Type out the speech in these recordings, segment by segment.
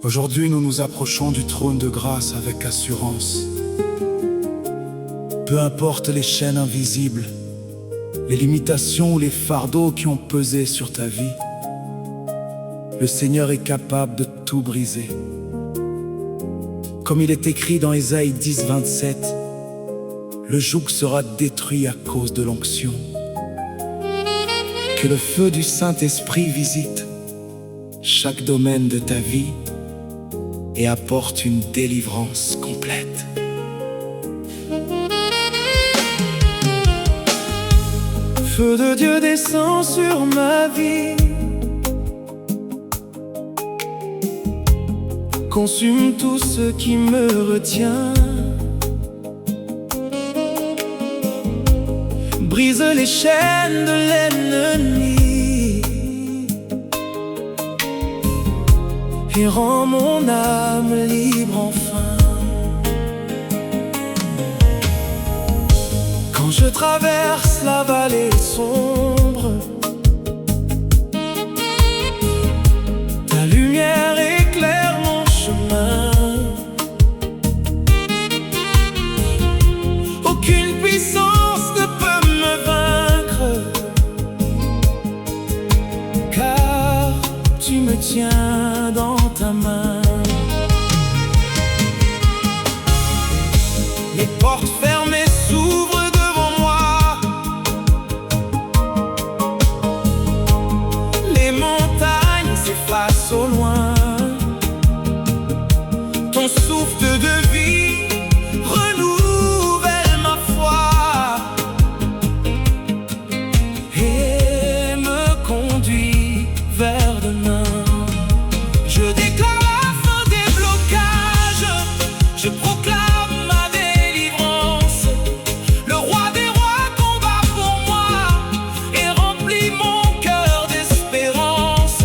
Aujourd'hui, nous nous approchons du trône de grâce avec assurance. Peu importe les chaînes invisibles, les limitations ou les fardeaux qui ont pesé sur ta vie, le Seigneur est capable de tout briser. Comme il est écrit dans Ésaïe 10, 27, le joug sera détruit à cause de l'onction. Que le feu du Saint-Esprit visite chaque domaine de ta vie et apporte une délivrance complète. Feu de Dieu descend sur ma vie, consume tout ce qui me retient, brise les chaînes de l'ennemi et rend mon âme libre enfin. Quand je traverse la vallée sombre, ta lumière éclaire mon chemin. Aucune puissance ne peut me vaincre, car tu me tiens dans ta main. Les portes fermées s'ouvrent devant moi, les montagnes s'effacent au loin. Ton souffle de vie renouvelle ma foi et me conduit vers demain. Je déclare la fin des blocages, je proclame ma délivrance. Le roi des rois combat pour moi et remplit mon cœur d'espérance.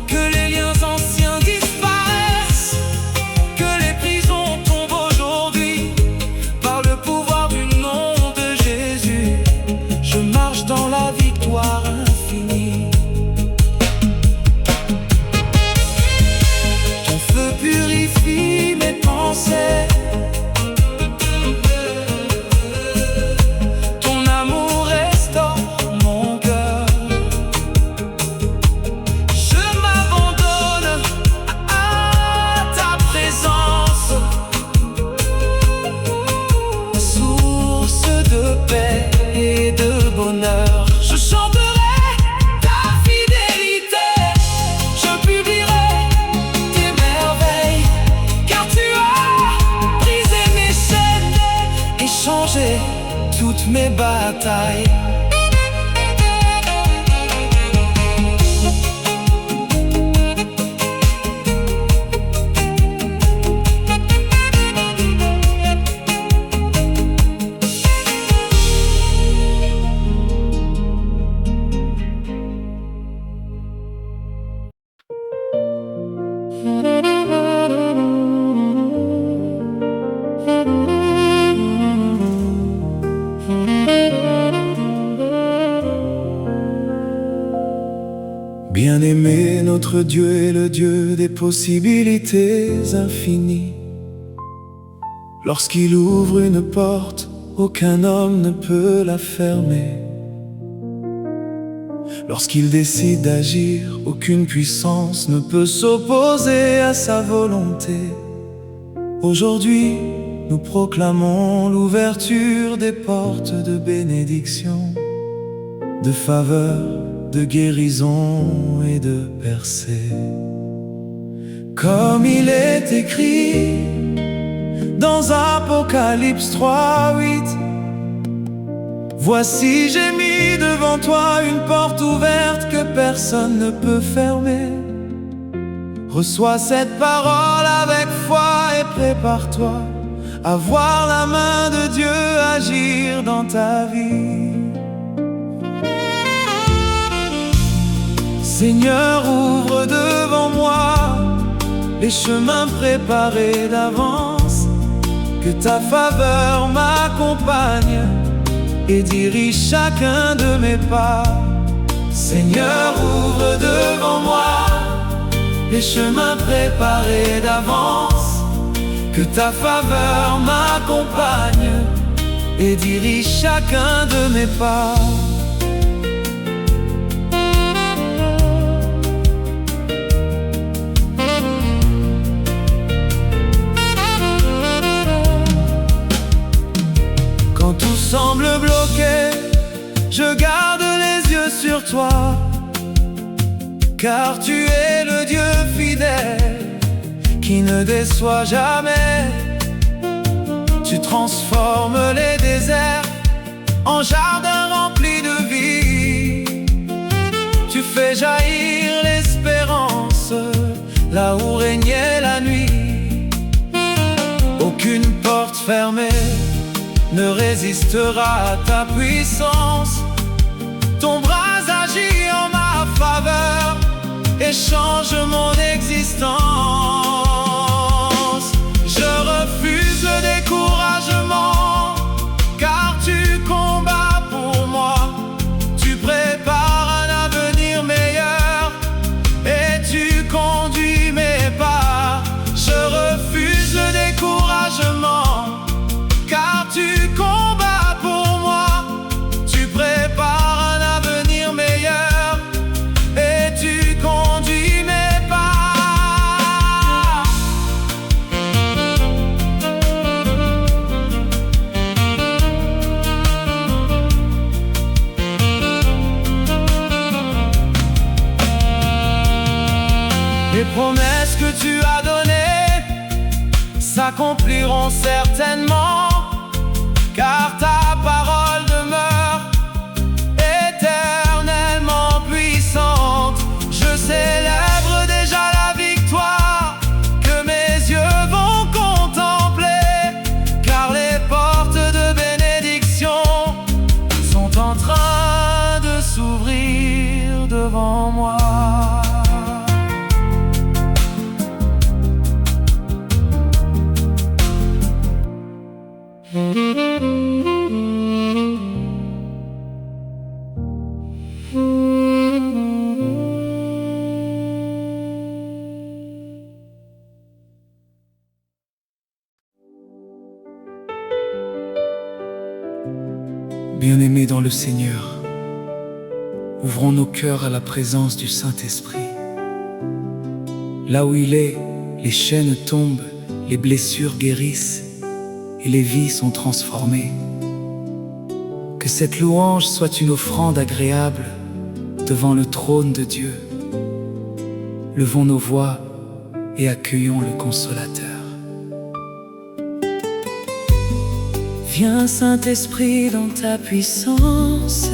Que les liens anciens disparaissent, que les prisons tombent aujourd'hui. Par le pouvoir du nom de Jésus, je marche dans la victoire infinie. Ton feu purifie mes pensées, ton amour restaure mon cœur. Je m'abandonne à ta présence, source de paix et de bonheur. Je chanterai ta fidélité, je publierai tes merveilles, car tu as brisé mes chaînes et changé toutes mes batailles. Bien-aimé, notre Dieu est le Dieu des possibilités infinies. Lorsqu'il ouvre une porte, aucun homme ne peut la fermer. Lorsqu'il décide d'agir, aucune puissance ne peut s'opposer à sa volonté. Aujourd'hui, nous proclamons l'ouverture des portes de bénédiction, de faveur, de guérison et de percée. Comme il est écrit dans Apocalypse 3, 8, voici j'ai mis devant toi une porte ouverte que personne ne peut fermer. Reçois cette parole avec foi et prépare-toi à voir la main de Dieu agir dans ta vie. Seigneur, ouvre devant moi les chemins préparés d'avance, que ta faveur m'accompagne et dirige chacun de mes pas. Seigneur, ouvre devant moi les chemins préparés d'avance. Que ta faveur m'accompagne et dirige chacun de mes pas. Quand tout semble bloqué, je garde les yeux sur toi, car tu es le Dieu fidèle qui ne déçoit jamais. Tu transformes les déserts en jardins remplis de vie. Tu fais jaillir l'espérance là où régnait la nuit. Aucune porte fermée ne résistera à ta puissance. Ton bras agit en ma faveur et change mon existence. Je refuse le découragement, car tu combats pour moi. Tu prépares un avenir meilleur et tu conduis mes pas. Je refuse le découragement, car tu combats pour moi. Tu prépares un avenir meilleur et tu conduis mes pas. Les promesses que tu as données s'accompliront certainement, car ta parole demeure éternellement puissante. Je célèbre déjà la victoire que mes yeux vont contempler, car les portes de bénédiction sont en train de s'ouvrir devant moi. Bien-aimés dans le Seigneur, ouvrons nos cœurs à la présence du Saint-Esprit. Là où il est, les chaînes tombent, les blessures guérissent et les vies sont transformées. Que cette louange soit une offrande agréable devant le trône de Dieu. Levons nos voix et accueillons le Consolateur. Viens Saint-Esprit dans ta puissance,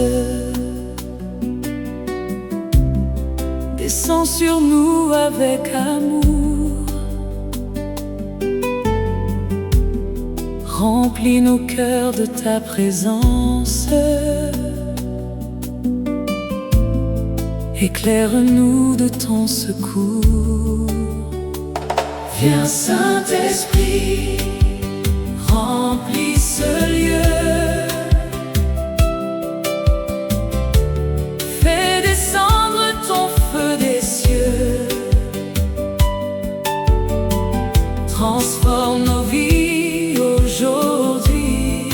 descends sur nous avec amour, remplis nos cœurs de ta présence, éclaire-nous de ton secours. Viens Saint-Esprit, remplis ce lieu, fais descendre ton feu des cieux, transforme nos vies aujourd'hui.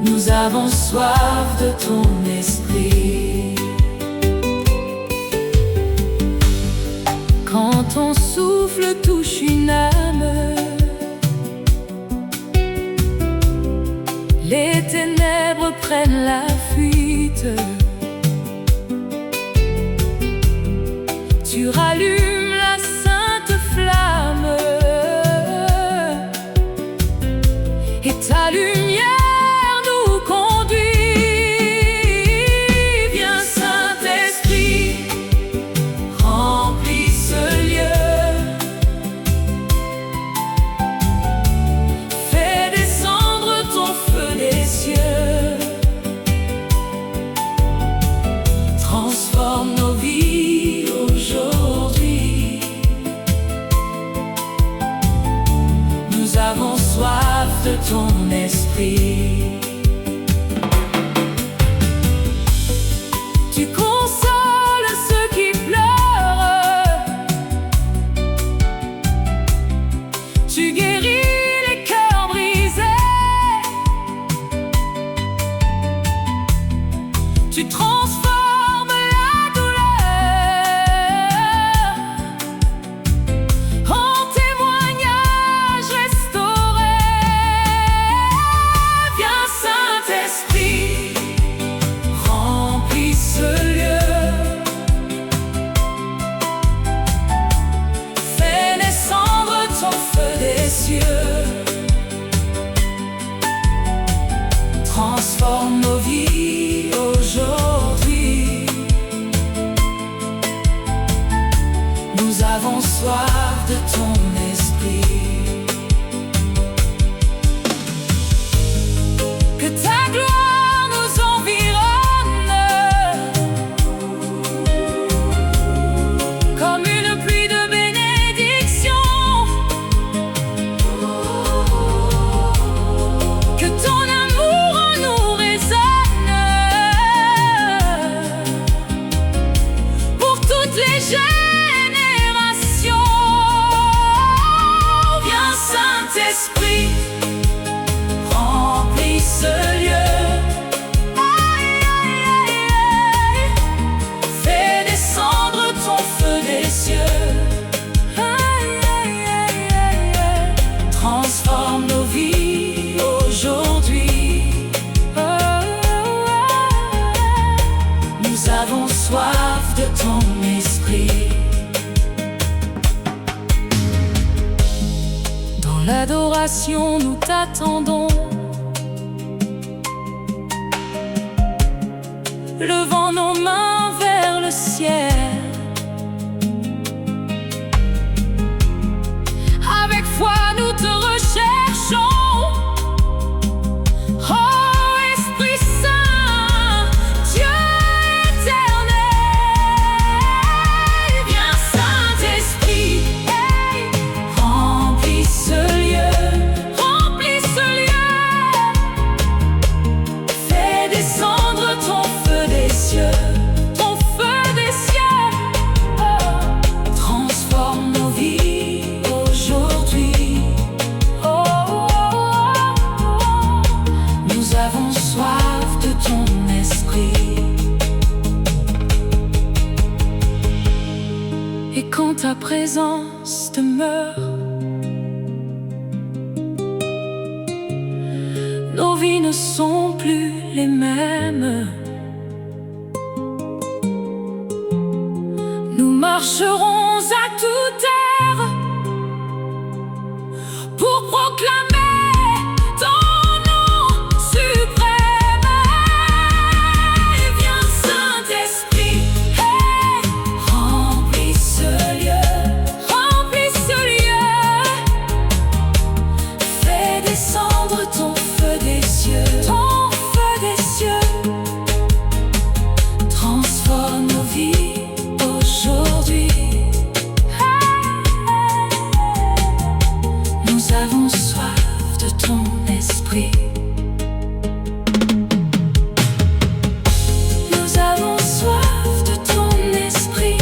Nous avons soif de ton esprit. Quand ton souffle touche une âme, les ténèbres prennent la fuite. Tu rallumes la sainte flamme et ta lumière nous conduit. Viens Saint-Esprit, remplis ce lieu, fais descendre ton feu des cieux, transforme nos vies aujourd'hui. Tu transformes la douleur en témoignage restauré. Viens Saint-Esprit, remplis ce lieu. Fais descendre ton feu des cieux. Transforme nos vies aujourd'hui. Nous avons soif de ton esprit. Que ta gloire nous environne comme une pluie de bénédiction. Que ton amour en nous résonne pour toutes les générations. Viens Saint-Esprit, remplis ce lieu. Fais descendre ton feu des cieux. Transforme nos vies aujourd'hui. Nous avons soif de ton esprit. Dans l'adoration, nous t'attendons. Levant nos mains vers le ciel. Avec foi, nous te recherchons. Oh Esprit Saint, Dieu éternel. Viens Saint-Esprit, remplis ce lieu. Remplis ce lieu. Fais descendre ton feu des cieux. Ton feu des cieux. Oh. Transforme nos vies aujourd'hui. Oh, oh, oh, oh. Nous avons soif de ton esprit. Et quand ta présence demeure, nos vies ne sont plus les mêmes. Nous marcherons à toute heure pour proclamer ton nom suprême. Viens Saint-Esprit, remplis ce lieu. Remplis ce lieu. Fais descendre ton feu des cieux. Ton feu des cieux. Transforme nos vies aujourd'hui. Nous avons soif de ton esprit. Nous avons soif de ton esprit.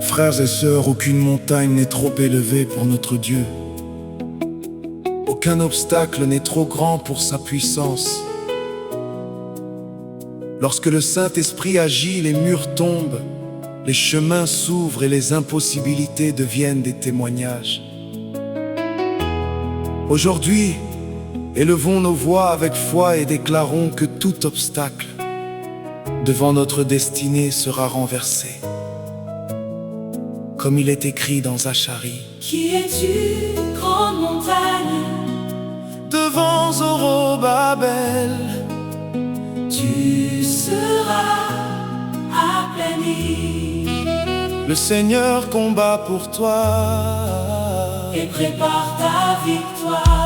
Frères et sœurs, aucune montagne n'est trop élevée pour notre Dieu. Aucun obstacle n'est trop grand pour sa puissance. Lorsque le Saint-Esprit agit, les murs tombent, les chemins s'ouvrent et les impossibilités deviennent des témoignages. Aujourd'hui, élevons nos voix avec foi et déclarons que tout obstacle devant notre destinée sera renversé. Comme il est écrit dans Zacharie. Qui es-tu, grande montagne? Devant Zorobabel, Tu seras aplani le Seigneur combat pour toi. et prépare ta victoire.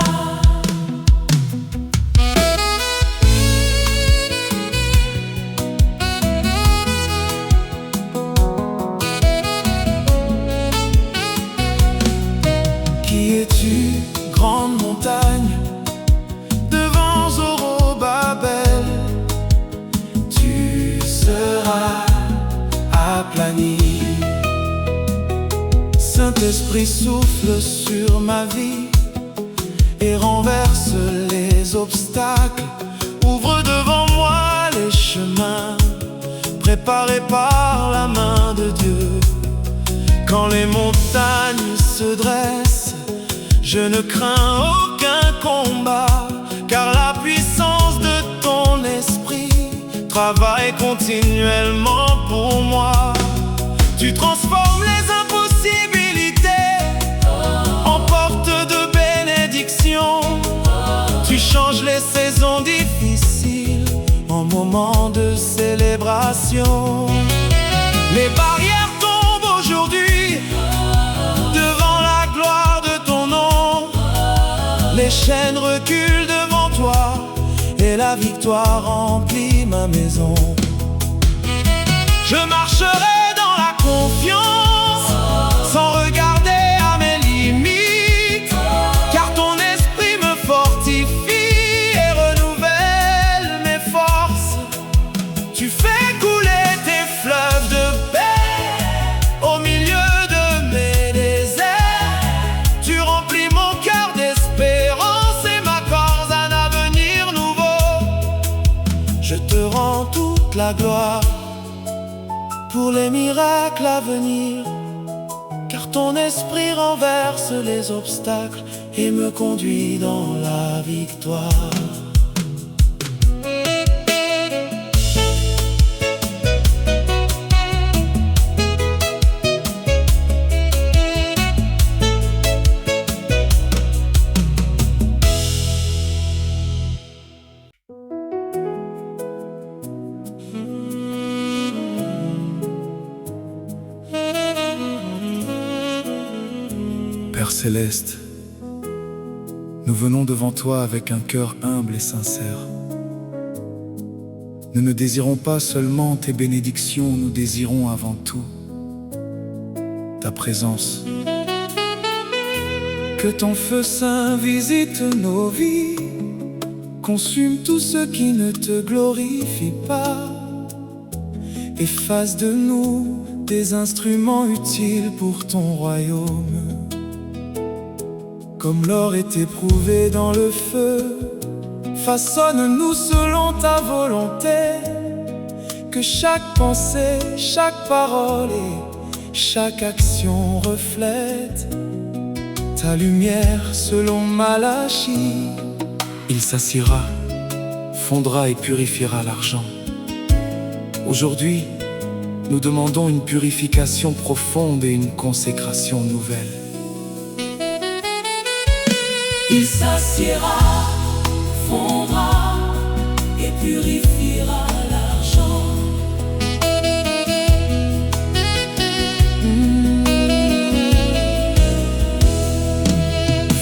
Qui es-tu, grande montagne? Devant Zorobabel, tu seras aplani. l'Esprit souffle sur ma vie et renverse les obstacles. Ouvre devant moi les chemins préparés par la main de Dieu. Quand les montagnes se dressent, je ne crains aucun combat, car la puissance de ton esprit travaille continuellement pour moi. Tu transformes les impossibilités en portes de bénédiction. Tu changes les saisons difficiles en moments de célébration. Les barrières tombent aujourd'hui devant la gloire de ton nom. Les chaînes reculent devant toi et la victoire remplit ma maison. Je marcherai dans la confiance sans regarder à mes limites, car ton esprit me fortifie et renouvelle mes forces. Tu fais couler tes fleuves de paix au milieu de mes déserts. Tu remplis mon cœur d'espérance et m'accordes un avenir nouveau. Je te rends toute la gloire pour les miracles à venir, car ton esprit renverse les obstacles et me conduit dans la victoire. Père céleste, nous venons devant toi avec un cœur humble et sincère. Nous ne désirons pas seulement tes bénédictions, nous désirons avant tout ta présence. Que ton feu saint visite nos vies, consume tout ce qui ne te glorifie pas, et fasse de nous des instruments utiles pour ton royaume. Comme l'or est éprouvé dans le feu, façonne-nous selon ta volonté. Que chaque pensée, chaque parole et chaque action reflète ta lumière selon Malachie. Il s'assiera, fondra et purifiera l'argent. Aujourd'hui, nous demandons une purification profonde et une consécration nouvelle. Il s'assiera, fondra et purifiera l'argent.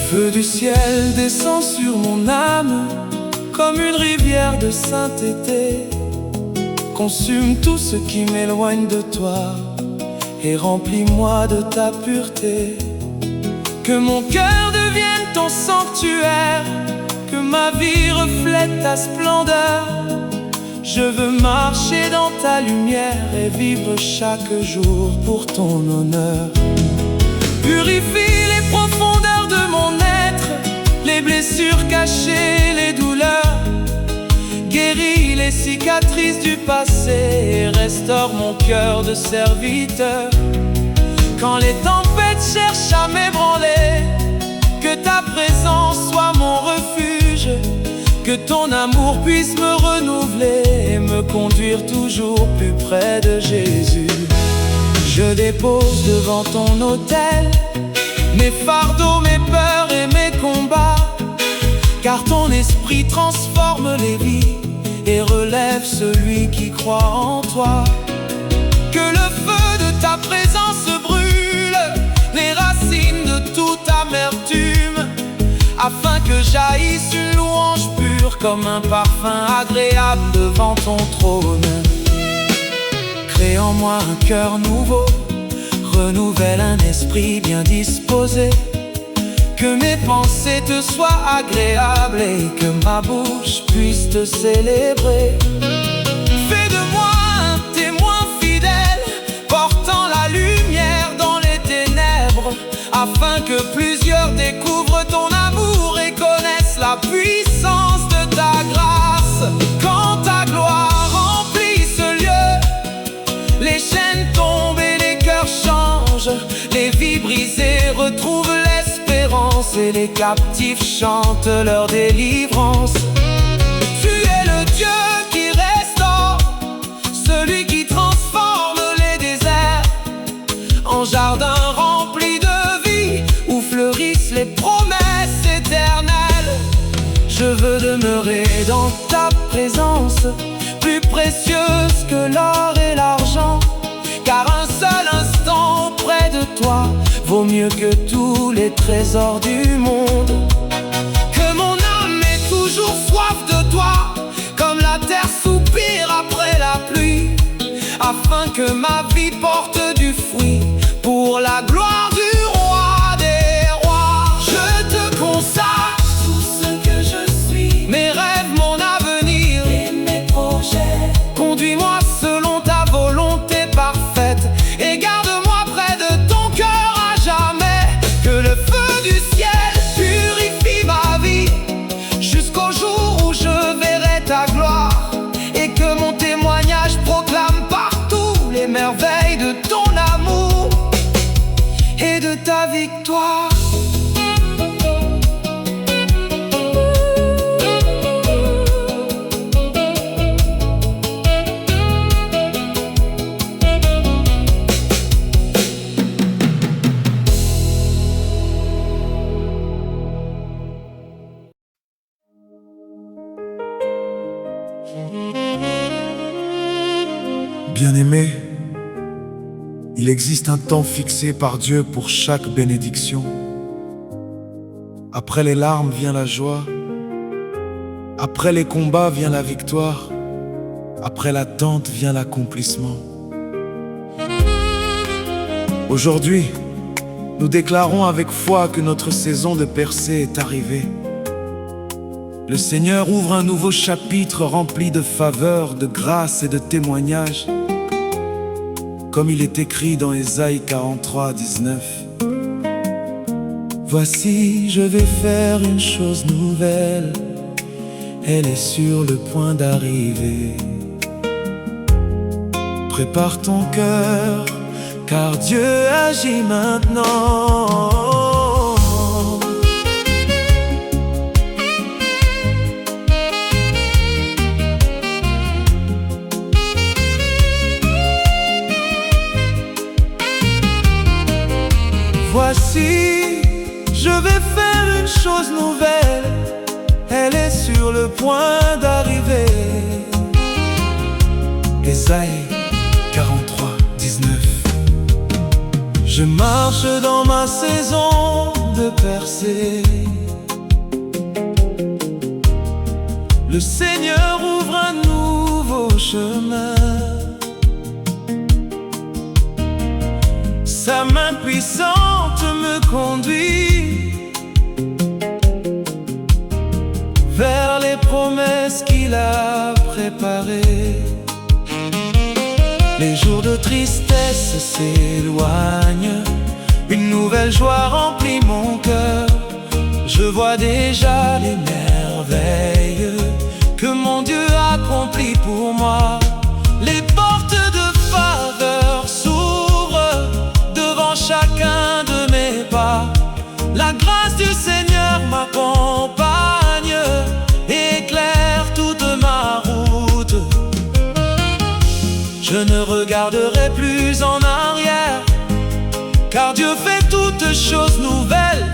Feu du ciel descend sur mon âme comme une rivière de sainteté. Consume tout ce qui m'éloigne de toi et remplis-moi de ta pureté. Que mon cœur devienne ton sanctuaire, que ma vie reflète ta splendeur. Je veux marcher dans ta lumière et vivre chaque jour pour ton honneur. Purifie les profondeurs de mon être, les blessures cachées, les douleurs. Guéris les cicatrices du passé et restaure mon cœur de serviteur. Quand les tempêtes cherchent à m'ébranler, que ta présence soit mon refuge. Que ton amour puisse me renouveler et me conduire toujours plus près de Jésus. Je dépose devant ton autel mes fardeaux, mes peurs et mes combats, car ton esprit transforme les vies et relève celui qui croit en toi. Que le feu de ta présence brûle les racines de toute amertume, afin que jaillisse une louange pure comme un parfum agréable devant ton trône. Crée en moi un cœur nouveau, renouvelle un esprit bien disposé. Que mes pensées te soient agréables et que ma bouche puisse te célébrer. Fais de moi un témoin fidèle, portant la lumière dans les ténèbres, Les chaînes tombent et les cœurs changent. Les vies brisées retrouvent l'espérance et les captifs chantent leur délivrance. Tu es le Dieu qui restaure, celui qui transforme les déserts en jardin rempli de vie où fleurissent les promesses éternelles. Je veux demeurer dans ta présence, plus précieuse que l'or et l'argent, car un seul instant près de toi vaut mieux que tous les trésors du monde. Que mon âme ait toujours soif de toi, comme la terre soupire après la pluie, afin que ma vie porte du fruit pour la gloire du roi des rois. Je te consacre tout ce que je suis, mes rêves, mon avenir et mes projets. Conduis-moi selon ta volonté parfaite et garde-moi près de ton cœur à jamais. Que le feu du ciel purifie ma vie jusqu'au jour où je verrai ta gloire, et que mon témoignage proclame partout les merveilles de ton amour et de ta victoire. Bien-aimé, il existe un temps fixé par Dieu pour chaque bénédiction. Après les larmes vient la joie, après les combats vient la victoire, après l'attente vient l'accomplissement. Aujourd'hui, nous déclarons avec foi que notre saison de percée est arrivée. Le Seigneur ouvre un nouveau chapitre rempli de faveurs, de grâce et de témoignages, comme il est écrit dans Ésaïe 43, 19. Voici, je vais faire une chose nouvelle, elle est sur le point d'arriver. Prépare ton cœur, car Dieu agit maintenant. Voici, je vais faire une chose nouvelle, elle est sur le point d'arriver. Ésaïe 43, 19. Je marche dans ma saison de percée. Le Seigneur ouvre un nouveau chemin. Sa main puissante me conduit vers les promesses qu'il a préparées. Les jours de tristesse s'éloignent, une nouvelle joie remplit mon cœur. Je vois déjà les merveilles que mon Dieu accomplit pour moi. Les portes de faveur s'ouvrent devant chacun de mes pas. La grâce du Seigneur m'accompagne, éclaire toute ma route. Je ne regarderai plus en arrière, car Dieu fait toutes choses nouvelles.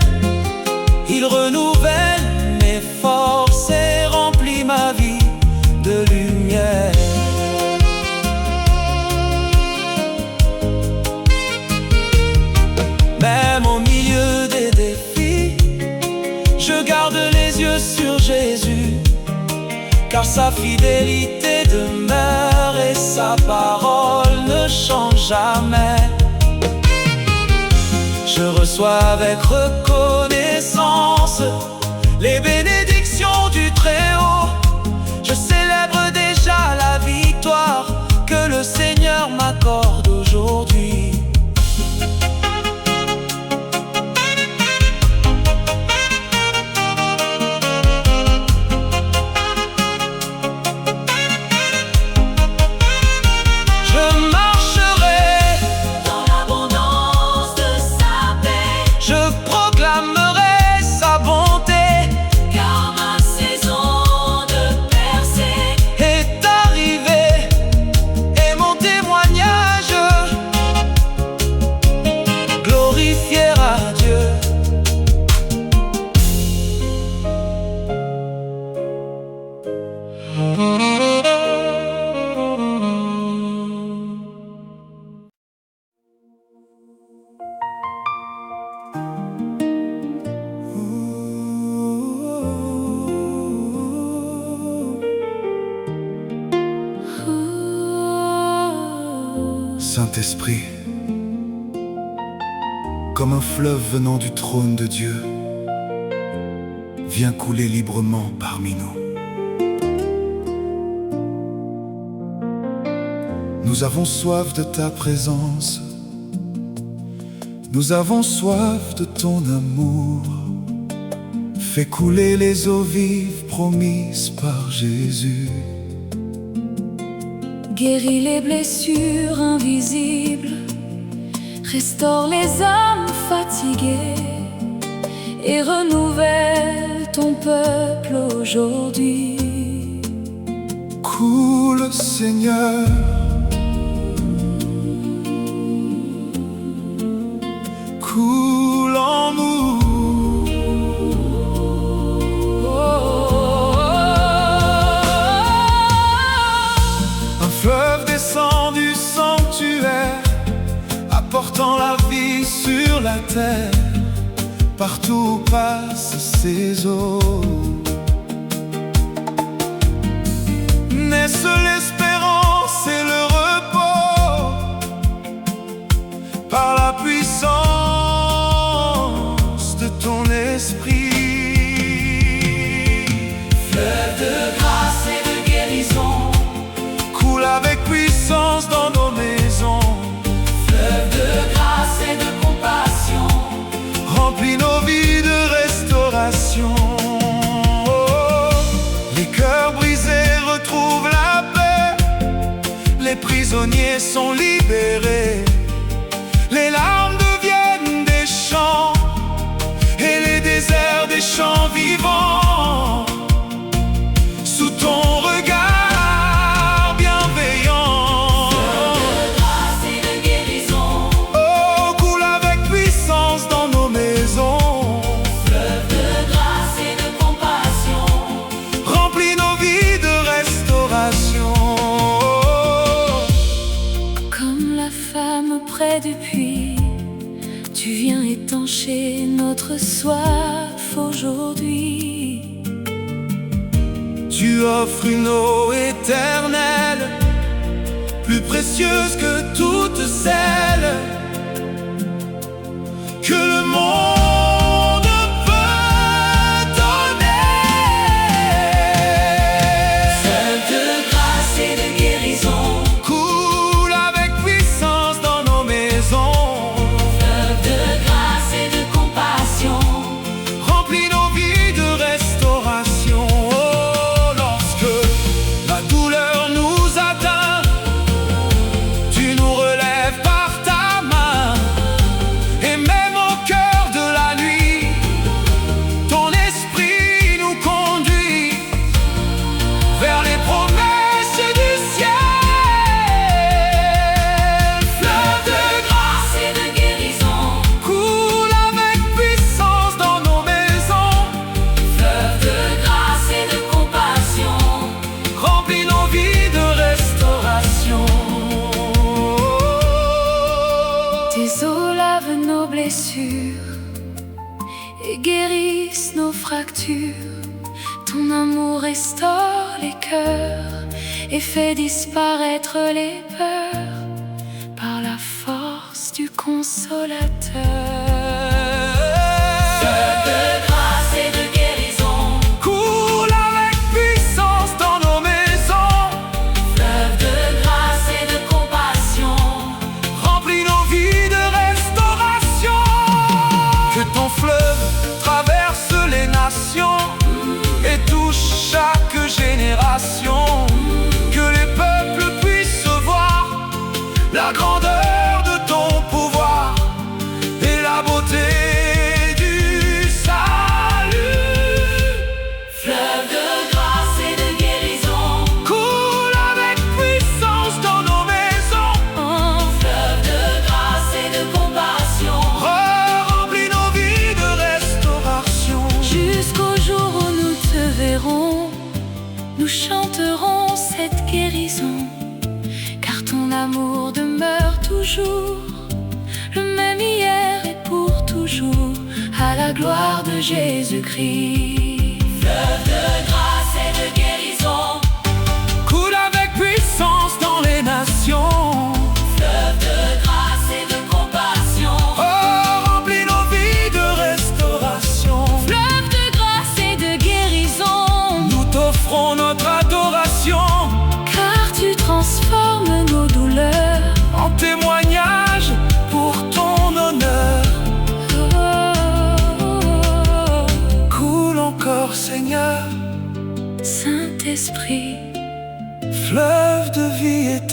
Il renouvelle mes forces et remplit ma vie de lumière. Même au milieu des défis, je garde les yeux sur Jésus, car sa fidélité demeure et sa parole ne change jamais. Je reçois avec reconnaissance les bénédictions du Très-Haut. Je célèbre déjà la victoire que le Seigneur m'accorde aujourd'hui. Je marche Saint-Esprit, comme un fleuve venant du trône de Dieu, viens couler librement parmi nous. Nous avons soif de ta présence, nous avons soif de ton amour. Fais couler les eaux vives promises par Jésus. Guéris les blessures invisibles, restaure les âmes fatiguées et renouvelle ton peuple aujourd'hui. Coule, Seigneur, coule en nous. Un fleuve descend du sanctuaire, apportant la vie sur la terre, partout où passent ses eaux. Naissent l'espérance et le repos par la puissance de ton esprit. Fleuve de grâce et de guérison, Coule avec puissance dans nos maisons. fleuve de grâce et de compassion, Remplis nos vies de restauration. Les cœurs brisés retrouvent la paix, les prisonniers sont libérés, les larmes deviennent des chants et les déserts des champs vivants. Sous ton regard bienveillant, de grâce et de guérison, oh, coule avec puissance dans nos maisons. fleuve de grâce et de compassion, Remplis nos vies de restauration. Comme la femme près du puits, tu viens étancher notre soif aujourd'hui. Tu offres une eau éternelle, plus précieuse que toutes celles que le monde peut donner. fleuve de grâce et de guérison, Coule avec puissance dans nos maisons. fleuve de grâce et de compassion, Remplis nos vies de restauration. Oh, lorsque la douleur nous atteint, tu nous relèves par ta main. Et même au cœur de la nuit, ton esprit nous conduit vers les promesses du ciel. fleuve de grâce et de guérison, Coule avec puissance dans nos maisons. fleuve de grâce et de compassion, Remplis nos vies de restauration. Tes eaux lavent nos blessures et guérissent nos fractures. Ton amour restaure les cœurs et fait disparaître les peurs par la force du Consolateur. fleuve de grâce et de guérison, Coule avec puissance dans nos maisons. fleuve de grâce et de compassion, Remplis nos vies de restauration. Que ton fleuve traverse les nations et touche chaque génération. Que les peuples puissent voir la grandeur de ton pouvoir et la beauté du salut. fleuve de grâce et de guérison, Coule avec puissance dans nos maisons. fleuve de grâce et de compassion, Remplis nos vies de restauration. Jusqu'au jour où nous te verrons, nous chanterons cette guérison, car ton amour demeure toujours, le même hier et pour toujours, à la gloire de Jésus-Christ. fleuve de grâce et de guérison, Coule avec puissance dans les nations. fleuve de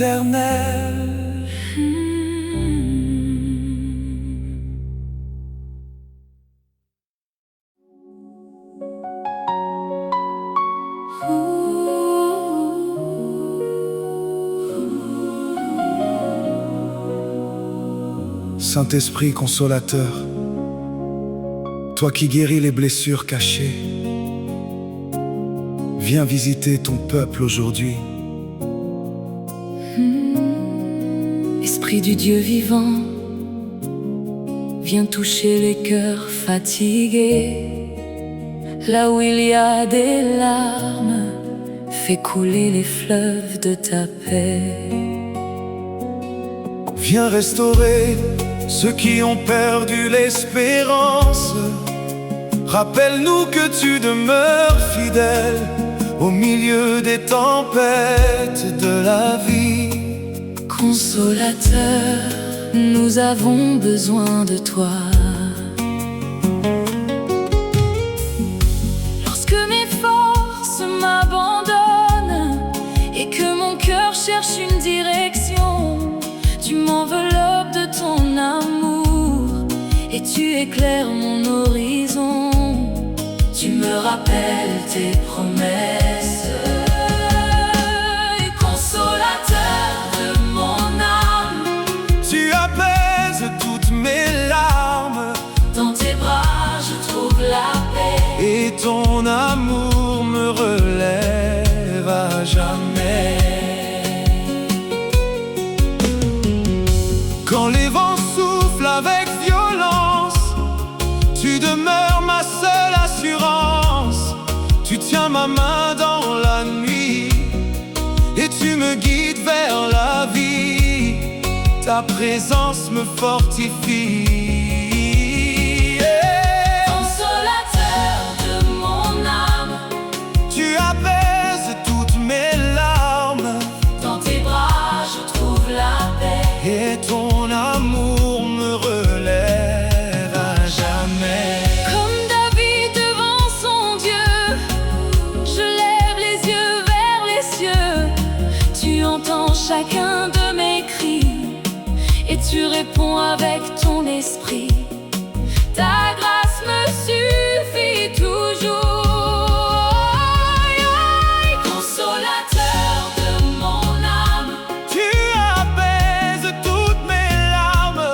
éternel. Saint-Esprit consolateur, toi qui guéris les blessures cachées, viens visiter ton peuple aujourd'hui. Esprit du Dieu vivant, viens toucher les cœurs fatigués. Là où il y a des larmes, fais couler les fleuves de ta paix. Viens restaurer ceux qui ont perdu l'espérance. Rappelle-nous que tu demeures fidèle au milieu des tempêtes de la vie. Consolateur, nous avons besoin de toi. Lorsque mes forces m'abandonnent et que mon cœur cherche une direction, tu m'enveloppes de ton amour et tu éclaires mon horizon. Tu me rappelles tes promesses. Consolateur de mon âme, Tu apaises toutes mes larmes. dans tes bras je trouve la paix. Et ton amour me relève à jamais. Quand les vents soufflent avec violence, tu demeures ma seule assurance. Tu tiens ma main dans la nuit et tu me guides vers la vie. Ta présence me fortifie. Consolateur de mon âme, Tu apaises toutes mes larmes. dans tes bras je trouve la paix. Et ton amour me relève à jamais. Comme David devant son Dieu, je lève les yeux vers les cieux. Tu entends chacun de mes cris et tu réponds avec ton esprit. Ta grâce me suffit toujours. Consolateur de mon âme, Tu apaises toutes mes larmes.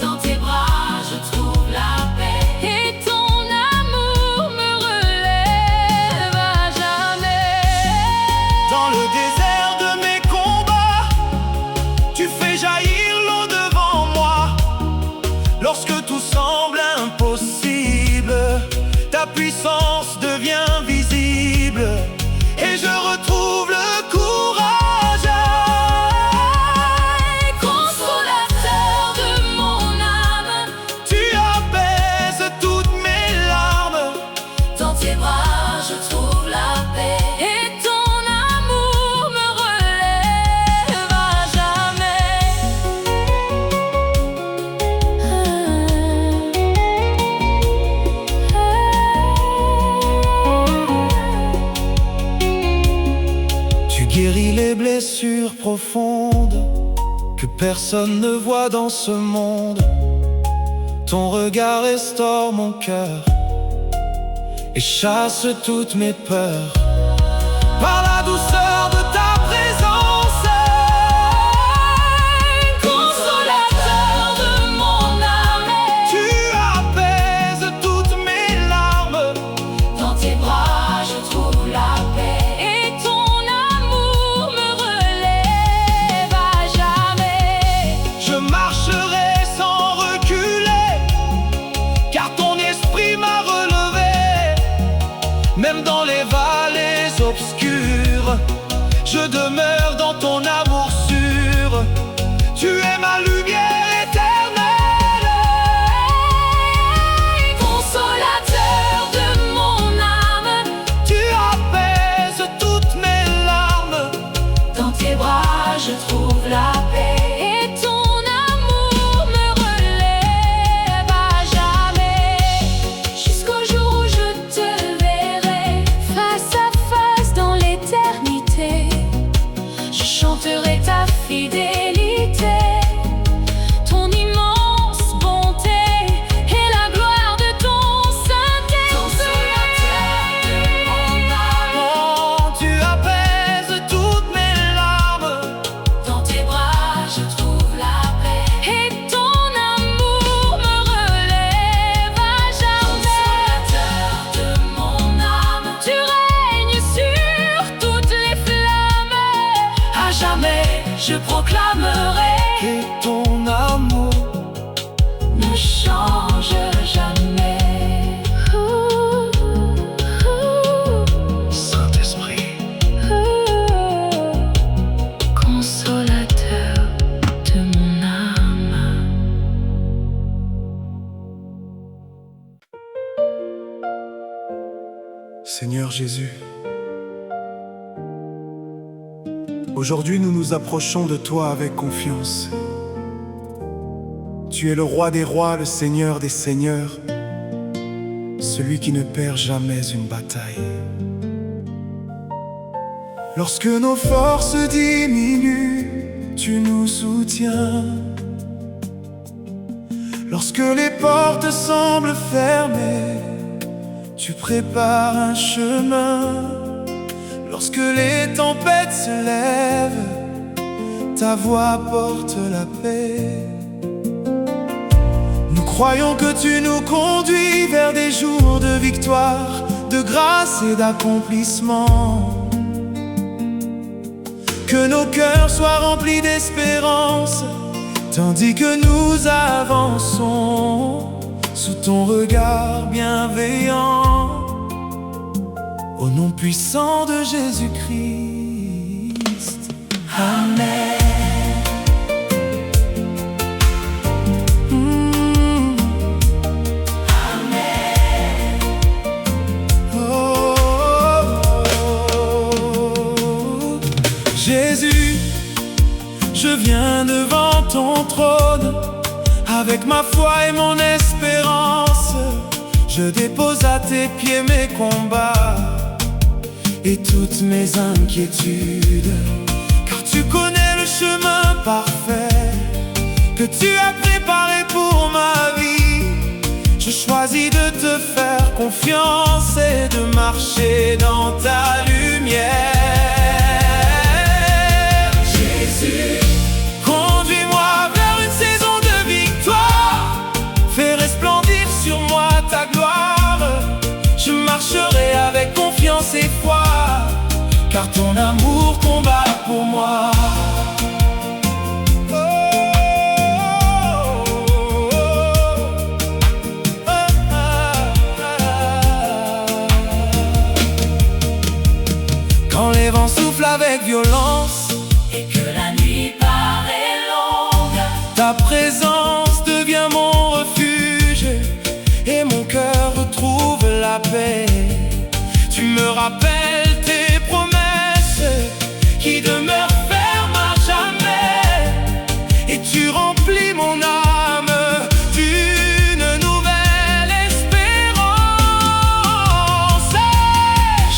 dans tes bras je trouve la paix. Et ton amour me relève à jamais. Dans le désert de mes combats, tu fais jaillir l'eau devant moi. Lorsque tout semble impossible, ta puissance devient visible et je retrouve le courage. Consolateur de mon âme, Tu apaises toutes mes larmes. dans tes bras je trouve la paix. Et ton amour me relève à jamais. Tu guéris les blessures profondes que personne ne voit dans ce monde. Ton regard restaure mon cœur et chasse toutes mes peurs. Par la douceur de ta présence, Consolateur de mon âme, tu apaises toutes mes larmes. dans tes bras je trouve la paix. Et ton amour me relève à jamais. Je marcherai sans reculer, car ton esprit m'a relevé. Même dans les vallées obscures, je demeure dans ton amour sûr. Tu es ma lumière éternelle. Consolateur de mon âme, Tu apaises toutes mes larmes. dans tes bras je trouve la paix. Et ton amour me relève à jamais. Jusqu'au jour où je te verrai face à face dans l'éternité. Je chanterai Jésus. Aujourd'hui, nous nous approchons de toi avec confiance. Tu es le roi des rois, le Seigneur des seigneurs, celui qui ne perd jamais une bataille. Lorsque nos forces diminuent, tu nous soutiens. Lorsque les portes semblent fermées, tu prépares un chemin. Lorsque les tempêtes se lèvent, ta voix porte la paix. Nous croyons que tu nous conduis vers des jours de victoire, de grâce et d'accomplissement. Que nos cœurs soient remplis d'espérance, tandis que nous avançons sous ton regard bienveillant. Au nom puissant de Jésus-Christ, Amen. Amen. Oh, Jésus, je viens devant ton trône avec ma foi et mon espérance. Je dépose à tes pieds mes combats et toutes mes inquiétudes, car tu connais le chemin parfait que tu as préparé pour ma vie. Je choisis de te faire confiance et de marcher dans ta lumière. Jésus, conduis-moi vers une saison de victoire. Fais resplendir sur moi ta gloire. Je marcherai avec confiance et foi, car ton amour combat pour moi. Quand les vents soufflent avec violence et que la nuit paraît longue, ta présence devient mon refuge et mon cœur retrouve la paix. Tu me rappelles tes promesses qui demeurent fermes à jamais, et tu remplis mon âme d'une nouvelle espérance.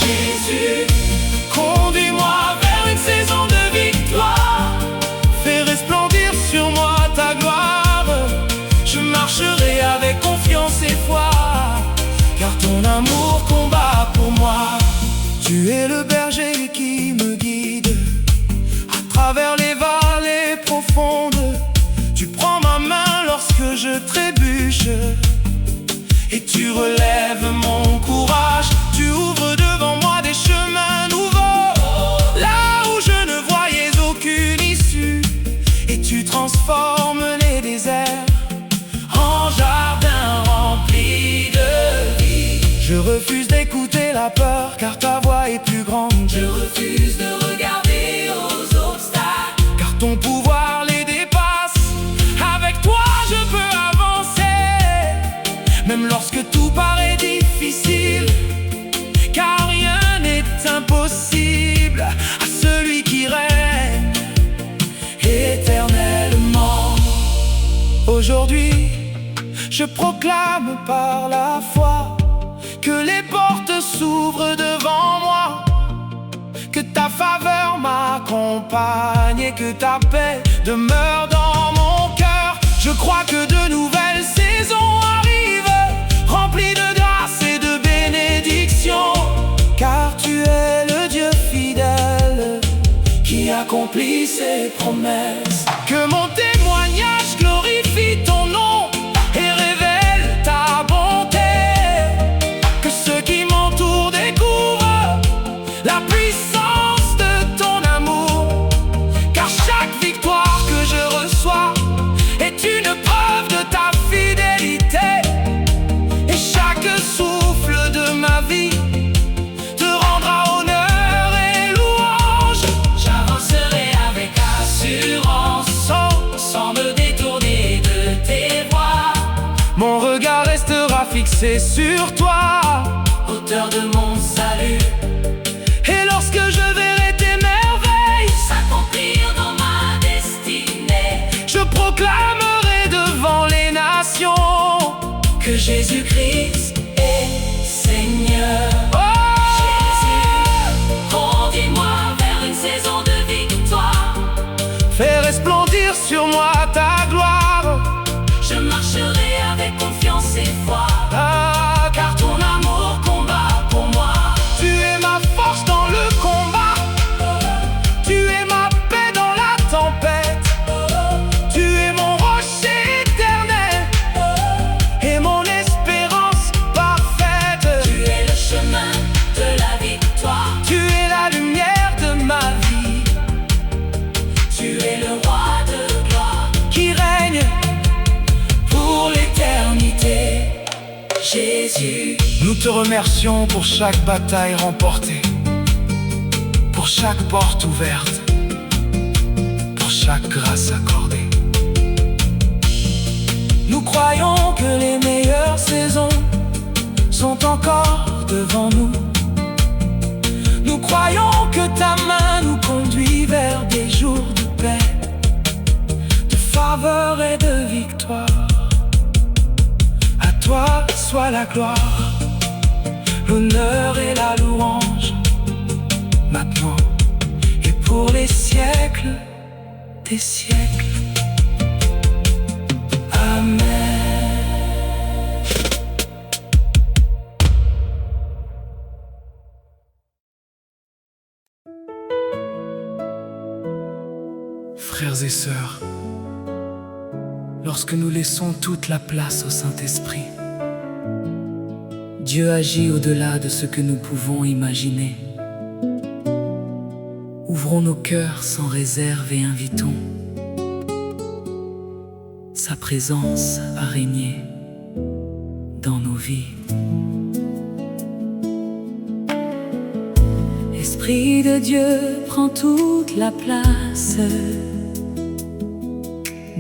Jésus, conduis-moi vers une saison de victoire. Fais resplendir sur moi ta gloire. Je marcherai avec confiance et foi, car ton amour combat pour moi. Tu es le berger qui me guide à travers les vallées profondes. Tu prends ma main lorsque je trébuche et tu relèves mon courage. Tu ouvres devant moi des chemins nouveaux, là où je ne voyais aucune issue, et tu transformes les déserts en jardins remplis de vie. Je refuse d'écouter la peur, car ta voix est plus grande. je refuse de regarder aux obstacles, Car ton pouvoir les dépasse. Avec toi je peux avancer, même lorsque tout paraît difficile, car rien n'est impossible à celui qui règne éternellement. Aujourd'hui, je proclame par la foi que les portes s'ouvrent devant moi, que ta faveur m'accompagne et que ta paix demeure dans mon cœur. Je crois que de nouvelles saisons arrivent, remplies de grâce et de bénédiction, car tu es le Dieu fidèle qui accomplit ses promesses. Que mon témoignage glorifie ton nom et révèle ta bonté, que ceux qui m'entourent découvrent la puissance de ton amour, car chaque victoire que je reçois est une preuve de ta fidélité, et chaque souffle de ma vie te rendra honneur et louange. j'avancerai avec assurance, sans me détourner de tes voies. Mon regard restera fixé sur toi. Au l'auteur de mon salut. Et lorsque je verrai tes merveilles S'accomplir dans ma destinée, je proclamerai devant les nations que Jésus-Christ est Seigneur. Oh, Conduis-moi vers une saison de victoire. fais resplendir sur moi ta gloire. Je marcherai avec confiance et foi, Ah, car ton amour combat pour moi. tu es ma force dans le combat. Tu es ma paix dans la tempête. Tu es mon rocher éternel et mon espérance parfaite. Tu es le chemin de la victoire. Tu es la lumière de ma vie Tu es le roi de gloire. qui règne. Pour l'éternité, Jésus. Nous te remercions pour chaque bataille remportée, pour chaque porte ouverte, pour chaque grâce accordée. Nous croyons que les meilleures saisons sont encore devant nous. Nous croyons que ta main nous conduit vers des jours de paix, de faveur et de victoire. À toi soit la gloire, l'honneur et la louange, maintenant et pour les siècles des siècles. Amen. Frères et sœurs, lorsque nous laissons toute la place au Saint-Esprit, Dieu agit au-delà de ce que nous pouvons imaginer. Ouvrons nos cœurs sans réserve et invitons sa présence à régner dans nos vies. Esprit de Dieu, prends toute la place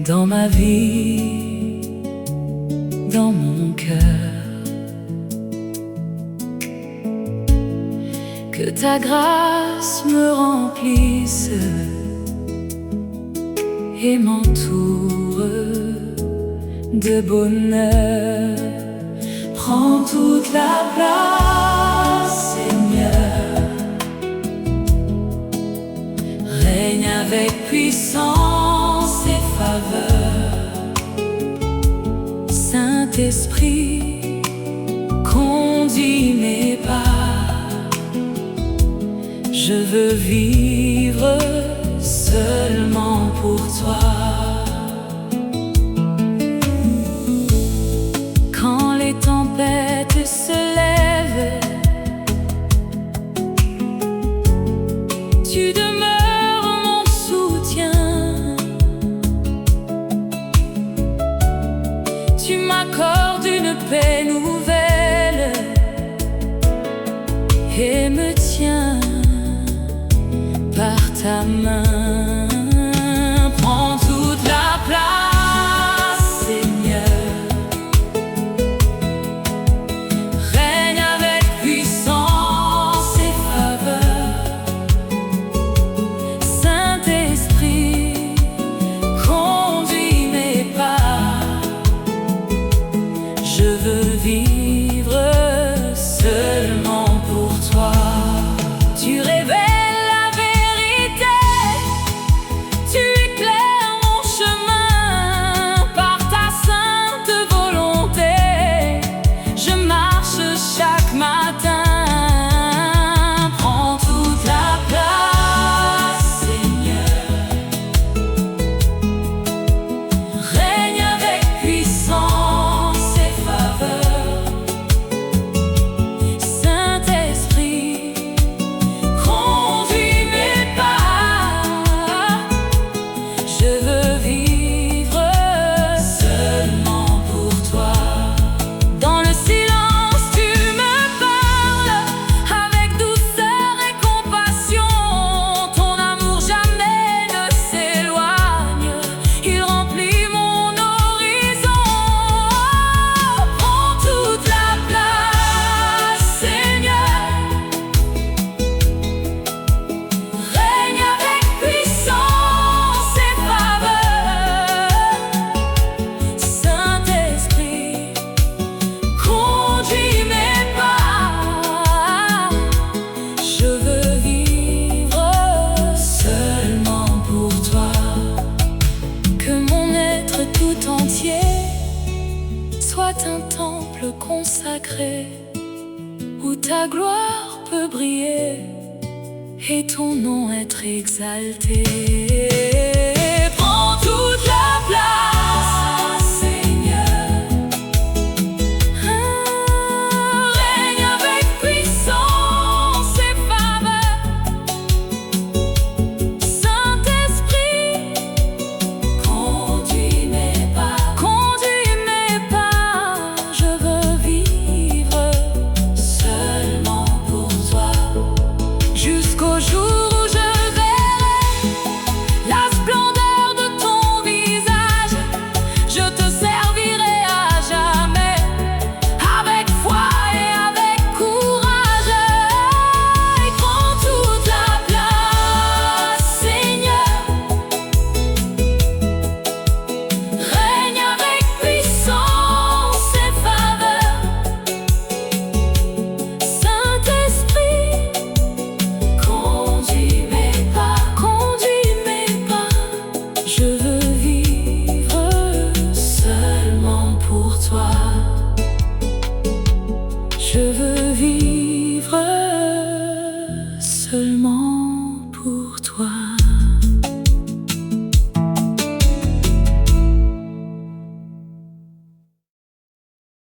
dans ma vie, dans mon cœur. Que ta grâce me remplisse et m'entoure de bonheur. Prends toute la place, Seigneur. Règne avec puissance et faveur. Saint-Esprit, conduis mes pas. Je veux vivre seulement pour toi. Quand les tempêtes se lèvent, tu demeures mon soutien. Tu m'accordes une paix nouvelle et me tiens par ta main. Prends toute la place, Seigneur. Règne avec puissance et faveur. Saint-Esprit, conduis mes pas. Je veux vivre seulement pour toi. Tu révèles la vérité soit un temple consacré où ta gloire peut briller et ton nom être exalté.